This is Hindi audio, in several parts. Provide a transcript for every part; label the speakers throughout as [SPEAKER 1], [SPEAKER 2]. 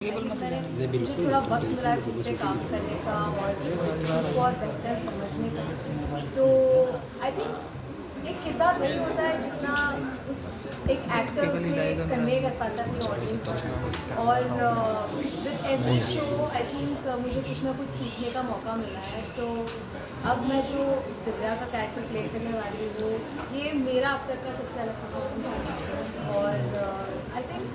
[SPEAKER 1] मैंने मुझे थोड़ा वक्त मिला है खुद पे काम करने का और खुद को और बेहतर समझने का। तो आई थिंक एक किरदार वही होता है जितना उस एक एक्टर उसे कन्वे कर पाता है अपनी ऑडियंस तक। और with every show I think मुझे कुछ ना कुछ सीखने का मौका मिला है। तो अब मैं जो दिव्या का कैरेक्टर प्ले करने वाली हूँ, ये मेरा अब तक का सबसे अलग परफॉर्मेंस है। और I think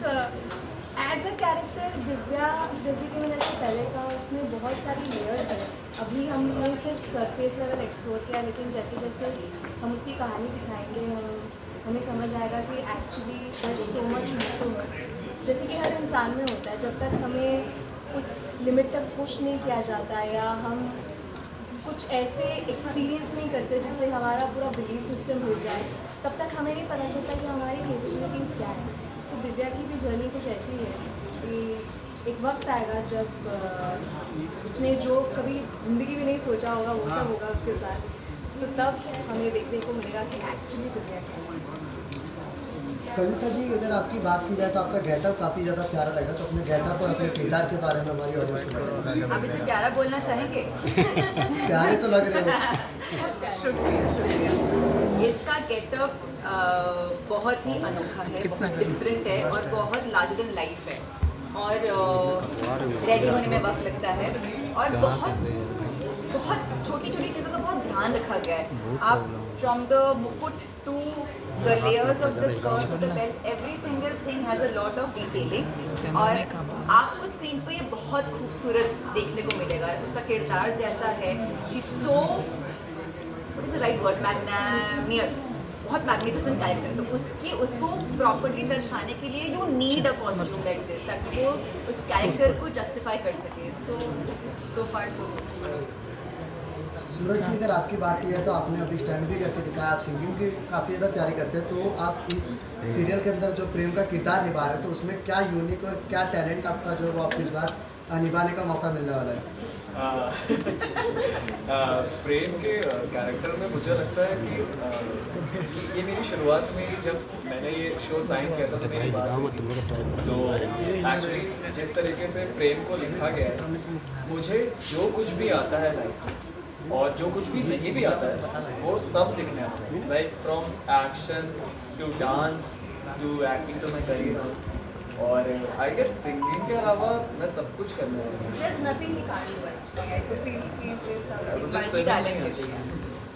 [SPEAKER 1] as a character Divya, जैसे कि मैंने इससे पहले कहा, उसमें बहुत सारी लेयर्स हैं। अभी हमने सिर्फ सरफेस लेवल एक्सप्लोर किया, लेकिन जैसे जैसे हम उसकी कहानी दिखाएंगे हमें समझ आएगा कि actually there so much more. जैसे कि हर इंसान में होता है, जब तक हमें उस लिमिट तक पुश नहीं किया जाता या हम कुछ ऐसे एक्सपीरियंस नहीं करते जिससे हमारा पूरा बिलीफ सिस्टम हो जाए, तब तक हमें नहीं पता चलता कि हमारी कैपेबिलिटीज़ क्या है। तो दिव्या की भी जर्नी कुछ ऐसी है कि एक वक्त आएगा जब उसने जो कभी ज़िंदगी में नहीं सोचा होगा वो सब होगा उसके साथ। तो तब हमें देखने को मिलेगा कि एक्चुअली दिव्या क्या है।
[SPEAKER 2] कविता जी, अगर आपकी बात की जाए तो आपका गेटअप काफ़ी ज़्यादा प्यारा लग रहा है, तो अपने गेटअप और अपने किरदार के बारे में हमारी ऑडियंस को बताइए।
[SPEAKER 3] आप इसे प्यारा बोलना चाहेंगे?
[SPEAKER 2] प्यारे तो लग रहे हो।
[SPEAKER 3] शुक्रिया शुक्रिया। इसका गेटअप बहुत ही अनोखा है, बहुत डिफरेंट है और बहुत लार्जर देन लाइफ है। और रेडी होने में वक्त लगता है और बहुत छोटी छोटी चीज़ों का बहुत ध्यान रखा गया है। आप फ्रॉम द मुकुट to the layers of the skirt to the belt, every single thing has a lot of detailing। और आपको स्क्रीन पे ये बहुत खूबसूरत देखने को मिलेगा। उसका किरदार जैसा है, she's so, what is the right word, magnanimous, बहुत मैग्निफिसेंट कैरेक्टर। तो उसको प्रॉपर्ली दर्शाने के लिए you need a costume like this, ताकि वो उस कैरेक्टर को जस्टिफाई कर सके। सो फार सो गुड।
[SPEAKER 2] सूरज जी, अगर आपकी बात की जाए तो आपने अभी स्टैंड भी करके दिखाया, आप सिंगिंग की काफ़ी ज़्यादा प्यारी करते हैं। तो आप इस सीरियल के अंदर जो प्रेम का किरदार निभा रहे हैं, तो उसमें क्या यूनिक और क्या टैलेंट आपका जो वो आपको इस बार निभाने का मौका मिलने वाला है?
[SPEAKER 4] प्रेम के कैरेक्टर में मुझे लगता है कि ये मेरी शुरुआत में जब मैंने ये शो साइन किया था तो मेरी बात हुई थी। तो एक्चुअली जिस तरीके से प्रेम को लिखा गया है, मुझे जो कुछ भी आता है लाइफ में और जो कुछ भी नहीं भी आता है वो सब लिखने आता है। Like from action to dance to acting तो मैं कर ही रहा हूँ। और आई गेस सिंगिंग के अलावा मैं सब कुछ करने वाला हूँ।
[SPEAKER 1] There's nothing he can't do actually. I could feel he is
[SPEAKER 4] मुझे
[SPEAKER 1] multi
[SPEAKER 4] singing
[SPEAKER 1] talented।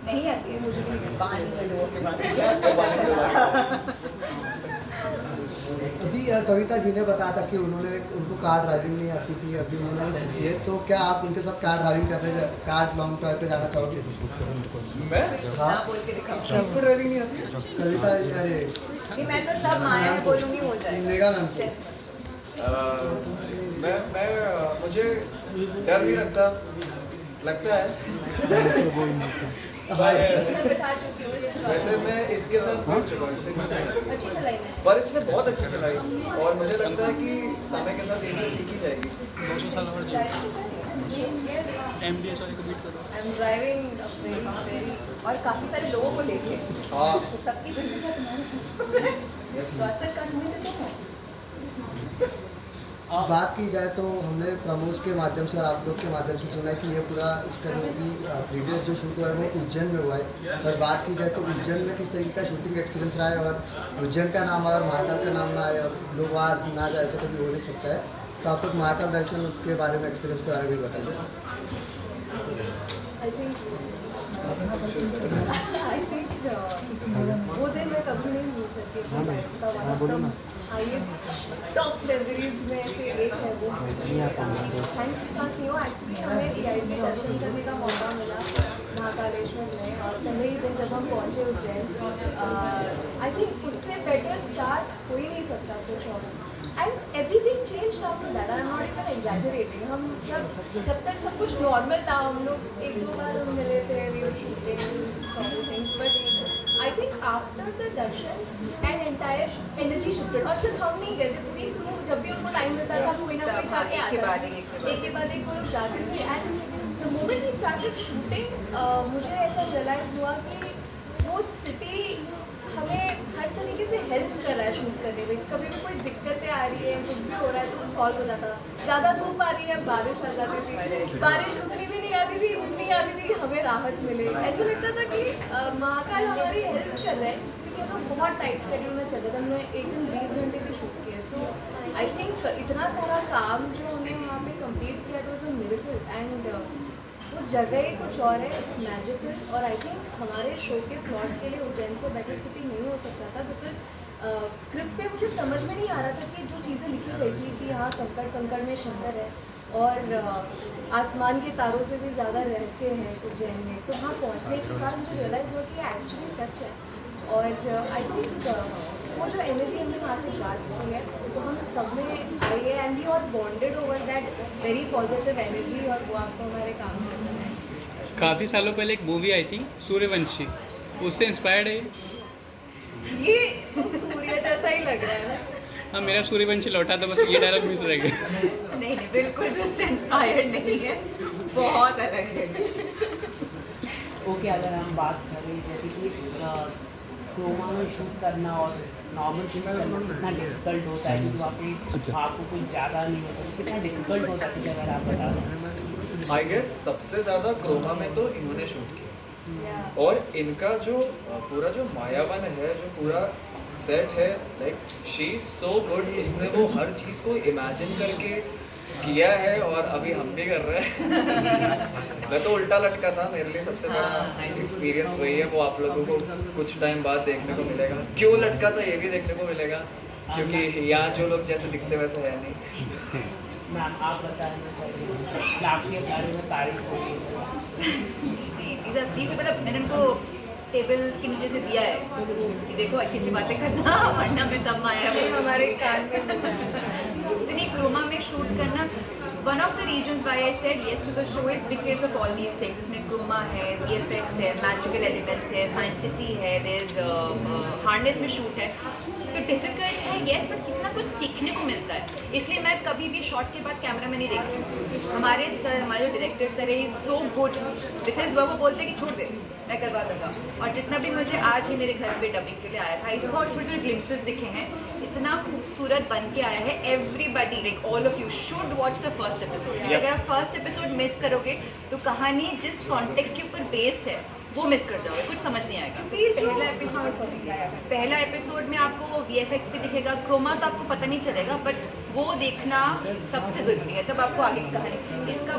[SPEAKER 4] नहीं आती।
[SPEAKER 3] नहीं आती है मुझे भी।
[SPEAKER 2] अभी कविता जी ने बताया था कि उनको कार ड्राइविंग नहीं आती थी, अभी उन्होंने वो सीखी है। तो क्या आप उनके साथ कार ड्राइविंग करने, कार लॉन्ग ड्राइव पे जाना चाहोगे?
[SPEAKER 4] मैं
[SPEAKER 2] हाँ,
[SPEAKER 3] ना बोल के दिखाओ।
[SPEAKER 4] किसको ड्राइविंग नहीं आती?
[SPEAKER 2] कविता, अरे
[SPEAKER 3] नहीं, मैं तो सब माया में बोलूँगी, हो जाएगा।
[SPEAKER 2] मेगा मैम को।
[SPEAKER 3] Stress मत।
[SPEAKER 4] मैं मुझे डर नहीं लगता है।
[SPEAKER 1] मैं बिठा चुकी हूँ इस बार।
[SPEAKER 4] वैसे मैं इसके साथ बैठ चुका हूँ, इससे कुछ नहीं।
[SPEAKER 1] अच्छी चलाई मैंने।
[SPEAKER 4] पर इसमें बहुत अच्छी चलाई और मुझे लगता है कि समय के साथ ये भी सीखी जाएगी।
[SPEAKER 5] 200 साल और
[SPEAKER 1] Yes,
[SPEAKER 5] MDH वाले को बीट करो।
[SPEAKER 1] I'm driving a very
[SPEAKER 3] और काफ़ी सारे लोगों को लेके
[SPEAKER 4] हाँ,
[SPEAKER 3] तो सबकी जिंदगी तुम्हारी तो असर करने तो तुम हो।
[SPEAKER 2] बात की जाए तो हमने प्रमोद के माध्यम से और आप लोग के माध्यम से सुना है कि ये पूरा इसका जो भी प्रीवियस जो शूट हुआ है वो उज्जैन में हुआ है। अगर बात की जाए तो उज्जैन में किस तरीके का शूटिंग एक्सपीरियंस रहा है, और उज्जैन का नाम अगर महाकाल का नाम ना आए और लोग वहाँ ना जाए, ऐसा कभी हो नहीं सकता है। तो आप लोग महाकाल दर्शन के बारे में, एक्सपीरियंस के बारे में भी बताइए।
[SPEAKER 1] I think वो दिन मैं कभी नहीं भूल सकती। हाईएस्ट टॉप मेमोरीज में से एक है वो। थैंक्स टू साथ नहीं हो, एक्चुअली हमें VIP दर्शन करने का मौका मिला महाकालेश्वर में। और पहले ही दिन जब हम पहुँचे उज्जैन, आई थिंक उससे बेटर स्टार्ट हो ही नहीं सकता कुछ और। And everything changed after that. I am not even exaggerating. हम जब तक सब कुछ नॉर्मल था, हम लोग एक दो बार हम मिले थे, we were shooting, but I think after the Darshan and entire energy shifted. और सिर्फ हम नहीं गए थे, पूरी क्रू, जब भी उनको टाइम मिलता था कोई ना कोई जाके
[SPEAKER 3] एक के बाद
[SPEAKER 1] आता
[SPEAKER 3] एक,
[SPEAKER 1] था। एक के बाद एक वो लोग जाते थे। And the moment we started shooting, मुझे ऐसा रियलाइज हुआ कि वो वो सिटी हमें हर तरीके से हेल्प कर रहा है शूट करने में। कभी भी कोई दिक्कतें आ रही है, कुछ भी हो रहा है तो वो सॉल्व हो जाता था। ज़्यादा धूप आ रही है, बारिश आ जाती थी, बारिश उतनी भी नहीं आती थी, उतनी आती थी कि हमें राहत मिले। ऐसा लगता था कि महाकाल हमारी हेल्प कर रहे हैं, क्योंकि हम लोग बहुत टाइट स्केड्यूल में चल रहे थे। हमने एक दिन 20 घंटे भी शूट किए। सो आई थिंक इतना सारा काम जो हमने वहाँ पे कंप्लीट किया था, वाज अ मिरेकल। एंड वो जगह ही कुछ और है, इट्स मैजिकल। और आई थिंक हमारे शो के प्लॉट के लिए उज्जैन से बेटर सिटी नहीं हो सकता था, बिकॉज स्क्रिप्ट पे मुझे समझ में नहीं आ रहा था कि जो चीज़ें लिखी गई थी कि हाँ कंकड़ कंकड़ में शंकर है और आसमान के तारों से भी ज़्यादा रहस्य है उज्जैन में। तो वहाँ पहुँचने के बाद मुझे रियलाइज़ हुआ कि एक्चुअली सच है। और आई थिंक वो जो एनर्जी हमने वहाँ से ग्रास्प की है वो हम सब में आई है, and we are bonded over that very positive energy, और वो आपको हमारे काम करना है।
[SPEAKER 5] काफ़ी सालों पहले एक मूवी आई थी सूर्यवंशी, उससे इंस्पायर्ड है
[SPEAKER 1] ये तो सूर्य जैसा ही लग रहा है ना।
[SPEAKER 5] हाँ, मेरा सूर्यवंशी लौटा था, बस ये डायलॉग मिस रह गया।
[SPEAKER 3] नहीं नहीं, बिल्कुल भी उससे इंस्पायर्ड नहीं है, बहुत अलग है।
[SPEAKER 6] ओके, अगर हम बात करें जैसे कि क्रोमा में शूट करना और नॉर्मल शूट करना कितना डिफिकल्ट होता है, क्योंकि वहाँ पे आपको कुछ ज़्यादा नहीं होता, तो कितना डिफिकल्ट होता है अगर आप बता दें।
[SPEAKER 4] आई गेस सबसे ज़्यादा क्रोमा में तो इन्होंने शूट किया, और इनका जो पूरा जो मायावन है, जो पूरा सेट है, like she is so good. उसने वो हर चीज़ को इमेजिन करके किया है, और अभी हम भी कर रहे हैं। मैं तो उल्टा लटका था, मेरे लिए सबसे बड़ा एक्सपीरियंस वही है। वो आप लोगों को कुछ टाइम बाद देखने को मिलेगा। क्यों लटका था ये भी देखने को मिलेगा, क्योंकि यहाँ जो लोग जैसे दिखते वैसे है नहीं।
[SPEAKER 6] मैम आप बताना चाहिए आपके बारे में तारीफ हो
[SPEAKER 3] दी मतलब मैंने उनको टेबल के नीचे से दिया है कि देखो अच्छी अच्छी बातें करना, वरना में सब माया है
[SPEAKER 1] हमारे कान में
[SPEAKER 3] इतनी क्रोमा में शूट करना। One of the reasons why I said yes to the show is because of all these things. इसमें क्रोमा है, वीएफएक्स है, मैजिकल एलिमेंट्स है, फैंटेसी है, देयर इज हार्नेस में शूट है। तो डिफिकल्ट है येस, बट कितना कुछ सीखने को मिलता है। इसलिए मैं कभी भी शॉट के बाद कैमरा में नहीं देखती। हमारे सर, हमारे जो डायरेक्टर सर है, इज सो गुड बिकॉज वो बोलते हैं कि छोड़ दे, मैं करवा दूंगा। और जितना भी मुझे आज ही मेरे घर पे डबिंग के लिए आया था, इस बहुत छोटे छोटे ग्लिम्पसेस दिखे हैं, इतना खूबसूरत बन के आया है। Everybody like all of you should watch the first episode. अगर आप फर्स्ट एपिसोड मिस करोगे तो कहानी जिस कॉन्टेक्स्ट के ऊपर बेस्ड है वो मिस कर जाओगे, कुछ समझ नहीं आएगा। पहला एपिसोड में आपको VFX भी दिखेगा, क्रोमा तो आपको पता नहीं चलेगा, बट वो देखना सबसे ज़रूरी है, तब आपको आगे की कहानी। इसका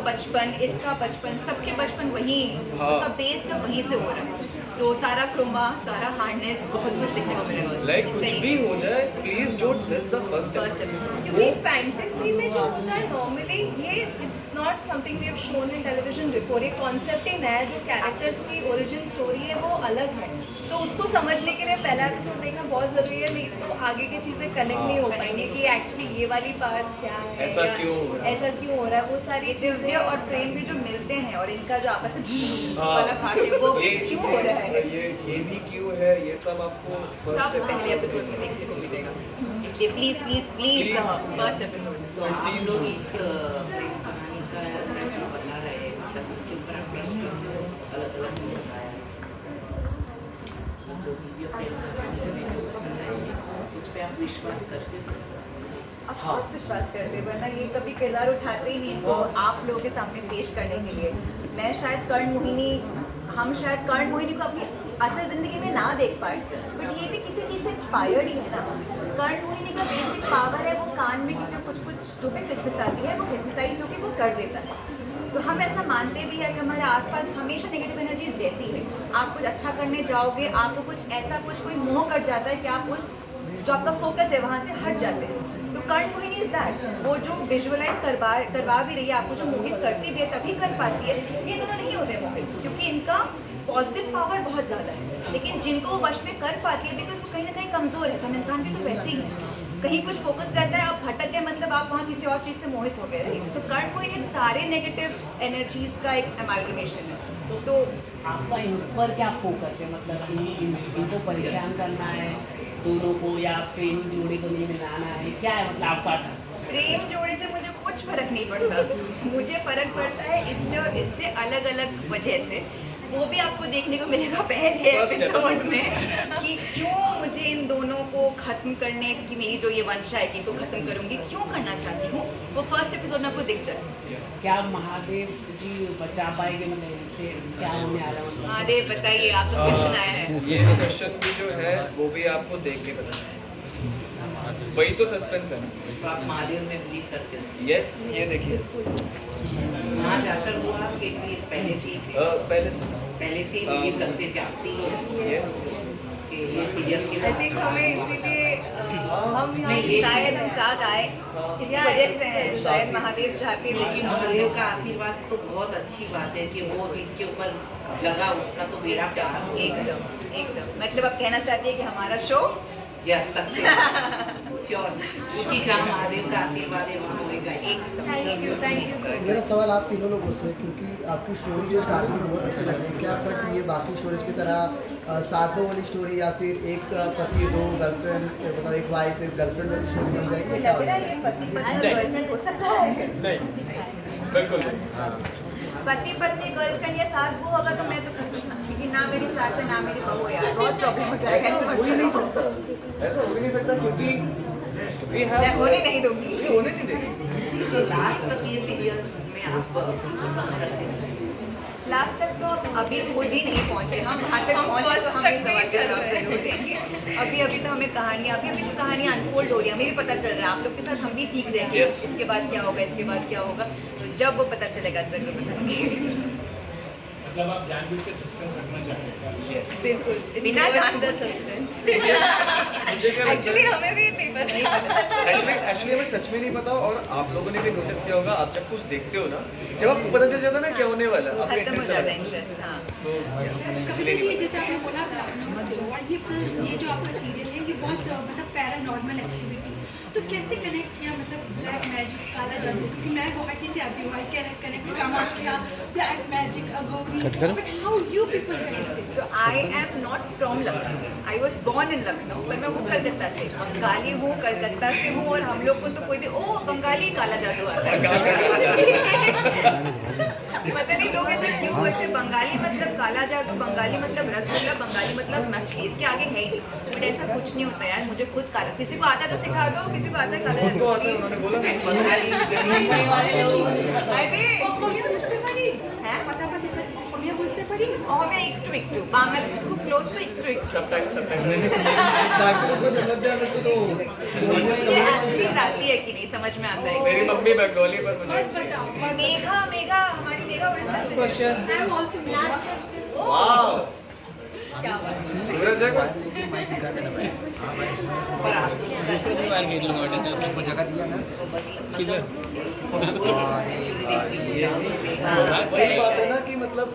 [SPEAKER 3] बचपन सबके बचपन वहीं, उसका बेस सब वहीं से हो रहा है। सो सारा क्रोमा, सारा हार्डनेस, बहुत कुछ देखने को मिलेगा उसमें।
[SPEAKER 4] लाइक कुछ भी हो जाए, please don't miss the first
[SPEAKER 3] episode.
[SPEAKER 1] क्योंकि फैंटेसी में जो होता है नॉर्मली, ये it's not something we have shown in television before. ये कॉन्सेप्ट ही नया, जो कैरेक्टर्स की ओरिजिन स्टोरी है वो अलग है। तो उसको समझने के लिए पहला एपिसोड देखना बहुत ज़रूरी है, नहीं तो आगे की चीज़ें कनेक्ट नहीं हो पाएंगी कि एक्चुअली ये वाली पार्ट्स क्या है,
[SPEAKER 4] ऐसा क्यों हो रहा है।
[SPEAKER 3] वो सारी दिव्य और प्रेम भी जो मिलते हैं, और इनका जो आपस में वाला पार्ट है वो
[SPEAKER 4] ये
[SPEAKER 3] क्यों हो रहा है,
[SPEAKER 4] ये भी क्यों है, ये सब आपको
[SPEAKER 3] सब पहले एपिसोड में देखने को मिलेगा। इसलिए please please please first episode.
[SPEAKER 4] 16
[SPEAKER 6] लोग इस प्रेम कहानी का जो बना रहे हैं, मतलब उसके ऊपर आप अलग अलग बताया है। जो वीडियो प्रेम कहानी में जो बता रहे हैं, उस पर आप विश्वास करते थे?
[SPEAKER 3] ऑफकोर्स विश्वास करते, वरना ये कभी किरदार उठाते ही नहीं इनको आप लोगों के सामने पेश करने के लिए। मैं शायद कर्ण मोहिनी, हम शायद कर्ण मोहिनी को अपनी असल ज़िंदगी में ना देख पाए, बट ये भी किसी चीज़ से इंस्पायर्ड ही है ना। कर्ण मोहिनी का बेसिक पावर है, वो कान में किसी को कुछ जो भी फिसफिसाती है, वो हिप्नोटाइज होकर वो कर देता है। तो हम ऐसा मानते भी है कि हमारे आसपास हमेशा नेगेटिव एनर्जीज रहती है। आप कुछ अच्छा करने जाओगे, आपको कुछ ऐसा कोई मोह कर जाता है कि आप उस जो आपका फोकस है वहाँ से हट जाते हैं। तो कर्ण मोहिनी इज दैट, वो जो विजुअलाइज करवा भी रही है आपको, जो मोहित करती भी है तभी कर पाती है। ये दोनों नहीं होते मोहित, क्योंकि इनका पॉजिटिव पावर बहुत ज़्यादा है, लेकिन जिनको वो वश में कर पाती है बिकॉज वो कहीं ना कहीं कमज़ोर है। हम इंसान भी तो वैसे ही है, कहीं कुछ फोकस रहता है, आप भटक गए मतलब आप वहाँ किसी और चीज़ से मोहित हो गए। राइट, तो कर्ण मोहिनी सारे नेगेटिव एनर्जीज का एक एमालगमेशन है। तो
[SPEAKER 6] आपका इन पर क्या फोकस है, मतलब इनको परेशान करना है दोनों को, या प्रेम जोड़ी को नहीं मिलाना है, क्या है मतलब आपका?
[SPEAKER 3] प्रेम जोड़े से मुझे कुछ फर्क नहीं पड़ता, मुझे फर्क पड़ता है इससे और इससे अलग अलग वजह से। वो भी आपको देखने को मिलेगा पहले
[SPEAKER 4] First
[SPEAKER 3] एपिसोड में कि क्यों मुझे इन दोनों को खत्म करने की, मेरी जो ये वंशा है कि इनको खत्म करूंगी, क्यों करना चाहती हूँ, वो फर्स्ट एपिसोड में आपको दिख जाए।
[SPEAKER 6] क्या महादेव जी बचा पाएंगे मतलब इनसे, क्या होने आ रहा है?
[SPEAKER 3] महादेव बताइए, आपका क्वेश्चन आया है।
[SPEAKER 4] ये क्वेश्चन भी जो है वो भी आपको देख के बताना, वही तो सस्पेंस है ना।
[SPEAKER 7] तो आप महादेव में बिलीव करते हो?
[SPEAKER 4] यस, ये देखिए
[SPEAKER 7] वहाँ जाकर हुआ कि फिर पहले से ही थे?
[SPEAKER 4] पहले से
[SPEAKER 7] ही बिलीव करते थे आप तीनों
[SPEAKER 4] यस
[SPEAKER 7] कि ये सीरियल के
[SPEAKER 1] आई थिंक हमें इसीलिए हम यहाँ
[SPEAKER 7] नहीं, ये
[SPEAKER 3] शायद हम साथ आए इस वजह से हैं, शायद महादेव चाहते थे
[SPEAKER 7] लेकिन महादेव का आशीर्वाद तो बहुत अच्छी बात है कि वो जिसके ऊपर लगा उसका तो बेड़ा पार हो गया।
[SPEAKER 3] एकदम मतलब आप कहना चाहते हैं कि हमारा शो
[SPEAKER 7] यस सक्सेस श्योर, क्योंकि जहाँ महादेव का आशीर्वाद है वहाँ होएगा एकदम।
[SPEAKER 1] थैंक यू सो
[SPEAKER 2] मेरा सवाल आप तीनों लोगों से, क्योंकि आपकी स्टोरी जो स्टार्टिंग में बहुत अच्छी लग रही है, क्या बट ये बाकी स्टोरीज की तरह सास बहू वाली स्टोरी या फिर एक पति दो गर्लफ्रेंड, मतलब एक वाइफ एक गर्लफ्रेंड वाली स्टोरी बन जाएगी?
[SPEAKER 1] मच।
[SPEAKER 2] क्या
[SPEAKER 1] लग रहा है ये पति पत्नी गर्लफ्रेंड हो सकता है।
[SPEAKER 4] नहीं, बिल्कुल नहीं।
[SPEAKER 3] पति पत्नी गर्लफ्रेंड या सास बहू होगा तो मैं तो करती ना, क्योंकि ना मेरी सास है ना मेरी बहू है यार, बहुत प्रॉब्लम हो जाएगा।
[SPEAKER 4] ऐसा हो ही नहीं सकता, ऐसा हो ही नहीं सकता, क्योंकि we have-
[SPEAKER 3] मैं होने नहीं दूंगी।
[SPEAKER 4] ये होने नहीं देगी।
[SPEAKER 7] तो लास्ट तक ये सीरियल में आप खत्म करते हैं?
[SPEAKER 3] लास्ट तक तो अभी खुद ही नहीं पहुंचे हम, वहाँ तक पहुंचे तो हम ये सवाल जवाब जरूर देंगे। अभी तो हमें कहानियाँ अभी तो कहानियाँ अनफोल्ड हो रही है, हमें भी पता चल रहा है, आप लोग के साथ हम भी सीख रहे हैं कि
[SPEAKER 4] Yes.
[SPEAKER 3] इसके बाद क्या होगा, इसके बाद क्या होगा, तो जब वो पता चलेगा जरूर बताएंगे।
[SPEAKER 8] मतलब आप जानबूझ के सस्पेंस रखना चाहते हैं?
[SPEAKER 4] Yes.
[SPEAKER 1] बिल्कुल
[SPEAKER 3] बिना जानबूझ
[SPEAKER 1] सस्पेंस।
[SPEAKER 4] मुझे क्या लगता
[SPEAKER 1] एक्चुअली
[SPEAKER 4] है,
[SPEAKER 1] हमें भी नहीं पता।
[SPEAKER 4] एक्चुअली हमें सच में नहीं पता, और आप लोगों ने भी नोटिस किया होगा, आप जब कुछ देखते हो ना, जब आपको पता चल जाता है ना क्या होने वाला है, आपको
[SPEAKER 3] खत्म हो
[SPEAKER 4] interest
[SPEAKER 3] जाता है
[SPEAKER 4] आता है।
[SPEAKER 3] इंटरेस्ट। हाँ,
[SPEAKER 4] तो
[SPEAKER 9] कभी
[SPEAKER 4] इसलिए
[SPEAKER 9] कभी
[SPEAKER 4] नहीं
[SPEAKER 9] जैसे आपने बोला लखनऊ से, और ये फिल्म, ये जो आपका सीरियल है, ये बहुत मतलब पैरानॉर्मल एक्टिविटी, तो कैसे कनेक्ट किया मतलब ब्लैक मैजिक, काला जादू? क्योंकि मैं गुवाहाटी से आती हूँ, I can connect Kamakhya, black magic, Agauri, but how you people connected?
[SPEAKER 3] So I am not from Lucknow. I was born in Lucknow, पर मैं हूँ कलकत्ता से, बंगाली हूँ, कलकत्ता से हूँ, और हम लोग को तो कोई भी बंगाली काला जादू आता है। पता नहीं लोग ऐसे क्यों बोलते हैं, बंगाली मतलब काला जादू, बंगाली मतलब रसगुल्ला, बंगाली मतलब मछली, इसके आगे है ही नहीं। बट ऐसा कुछ नहीं होता यार, मुझे खुद काला, किसी को आता है तो सिखा दो, किसी को आता है काला
[SPEAKER 4] उनको आता है, उन्होंने
[SPEAKER 3] जादू।
[SPEAKER 4] बोला
[SPEAKER 9] অসমীয়া বুঝতে পারি,
[SPEAKER 3] হ্যাঁ?
[SPEAKER 9] কথা কথা অসমীয়া বুঝতে পারি।
[SPEAKER 3] আমি একটু বাংলা খুব ক্লোজ তো একটু
[SPEAKER 4] सबटाइटल
[SPEAKER 2] बाकी लोग को समझ जाए मेरे को तो
[SPEAKER 3] मुझे एसिडीज आती है कि नहीं समझ में आता है।
[SPEAKER 4] मेरी मम्मी बंगाली पर मुझे
[SPEAKER 3] मेघा हमारी मेघा उड़ीसा से।
[SPEAKER 4] Question
[SPEAKER 9] I am also last question.
[SPEAKER 4] Wow,
[SPEAKER 1] क्या बात है।
[SPEAKER 4] सूरज है कोई?
[SPEAKER 7] पर आप लोगों का
[SPEAKER 5] किधर?
[SPEAKER 7] पूरा
[SPEAKER 4] वही बात है ना कि मतलब